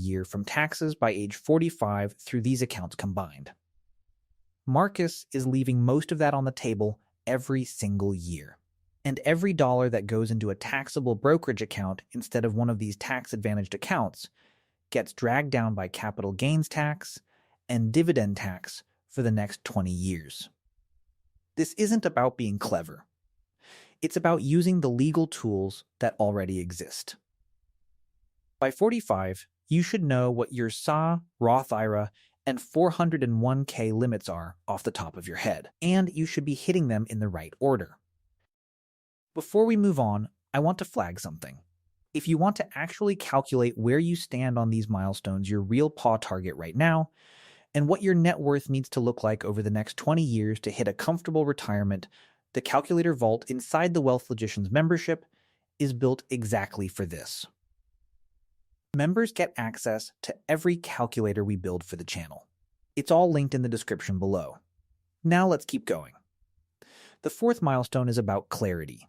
year from taxes by age 45 through these accounts combined. Marcus is leaving most of that on the table every single year. And every dollar that goes into a taxable brokerage account instead of one of these tax-advantaged accounts gets dragged down by capital gains tax and dividend tax for the next 20 years. This isn't about being clever. It's about using the legal tools that already exist. By 45, you should know what your SA, Roth IRA, and 401k limits are off the top of your head, and you should be hitting them in the right order. Before we move on, I want to flag something. If you want to actually calculate where you stand on these milestones, your real paw target right now, and what your net worth needs to look like over the next 20 years to hit a comfortable retirement, the Calculator Vault inside the Wealth Logicians membership is built exactly for this. Members get access to every calculator we build for the channel. It's all linked in the description below. Now let's keep going. The fourth milestone is about clarity.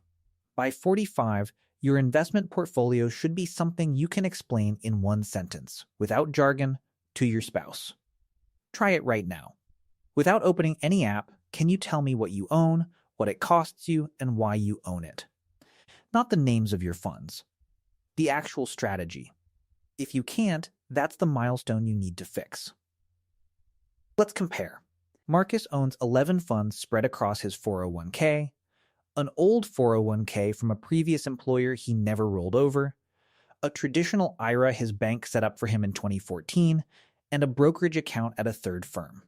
By 45, your investment portfolio should be something you can explain in one sentence, without jargon, to your spouse. Try it right now. Without opening any app, can you tell me what you own, what it costs you, and why you own it? Not the names of your funds. The actual strategy. If you can't, that's the milestone you need to fix. Let's compare. Marcus owns 11 funds spread across his 401k, an old 401k from a previous employer he never rolled over, a traditional IRA his bank set up for him in 2014, and a brokerage account at a third firm.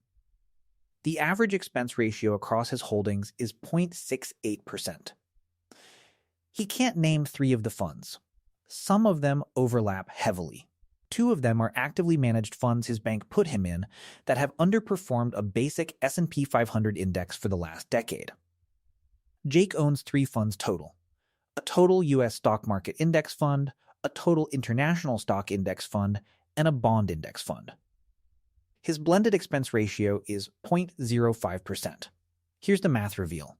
The average expense ratio across his holdings is 0.68%. He can't name 3 of the funds. Some of them overlap heavily. 2 of them are actively managed funds his bank put him in that have underperformed a basic S&P 500 index for the last decade. Jake owns 3 funds total: a total U.S. stock market index fund, a total international stock index fund, and a bond index fund. His blended expense ratio is 0.05%. Here's the math reveal.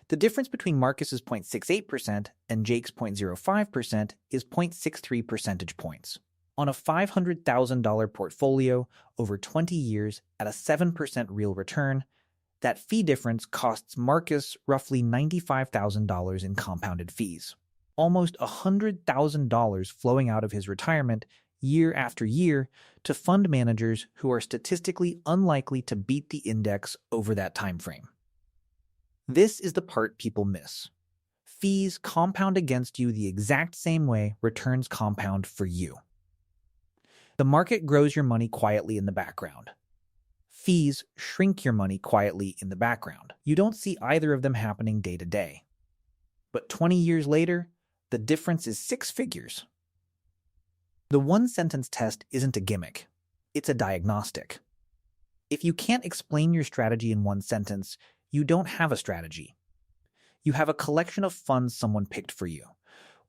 The difference between Marcus's 0.68% and Jake's 0.05% is 0.63 percentage points. On a $500,000 portfolio over 20 years at a 7% real return, that fee difference costs Marcus roughly $95,000 in compounded fees. Almost $100,000 flowing out of his retirement year after year to fund managers who are statistically unlikely to beat the index over that time frame. This is the part people miss. Fees compound against you the exact same way returns compound for you. The market grows your money quietly in the background. Fees shrink your money quietly in the background. You don't see either of them happening day to day. But 20 years later, the difference is 6 figures. The one-sentence test isn't a gimmick. It's a diagnostic. If you can't explain your strategy in one sentence, you don't have a strategy. You have a collection of funds someone picked for you,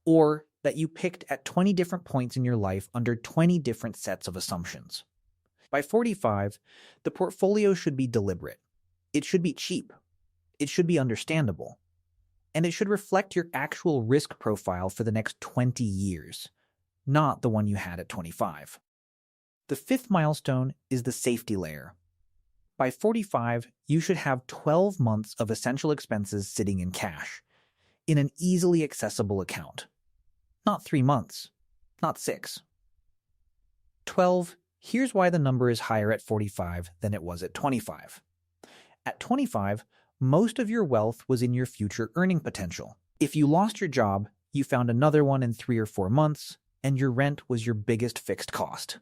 or that you picked at 20 different points in your life under 20 different sets of assumptions. By 45, the portfolio should be deliberate. It should be cheap. It should be understandable. And it should reflect your actual risk profile for the next 20 years, not the one you had at 25. The fifth milestone is the safety layer. By 45, you should have 12 months of essential expenses sitting in cash, in an easily accessible account. Not 3 months, not 6. 12. Here's why the number is higher at 45 than it was at 25. At 25, most of your wealth was in your future earning potential. If you lost your job, you found another one in 3 or 4 months, and your rent was your biggest fixed cost.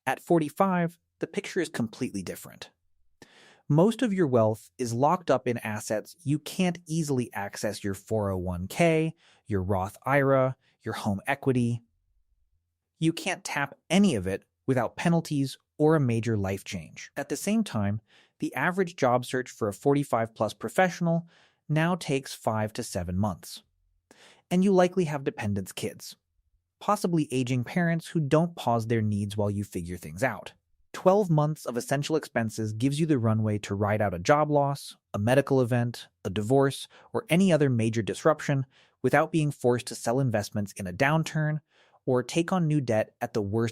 At 45, the picture is completely different. Most of your wealth is locked up in assets you can't easily access: your 401k, your Roth IRA, your home equity. You can't tap any of it without penalties or a major life change. At the same time, the average job search for a 45-plus professional now takes 5 to 7 months. And you likely have dependents' kids, possibly aging parents who don't pause their needs while you figure things out. 12 months of essential expenses gives you the runway to ride out a job loss, a medical event, a divorce, or any other major disruption without being forced to sell investments in a downturn or take on new debt at the worst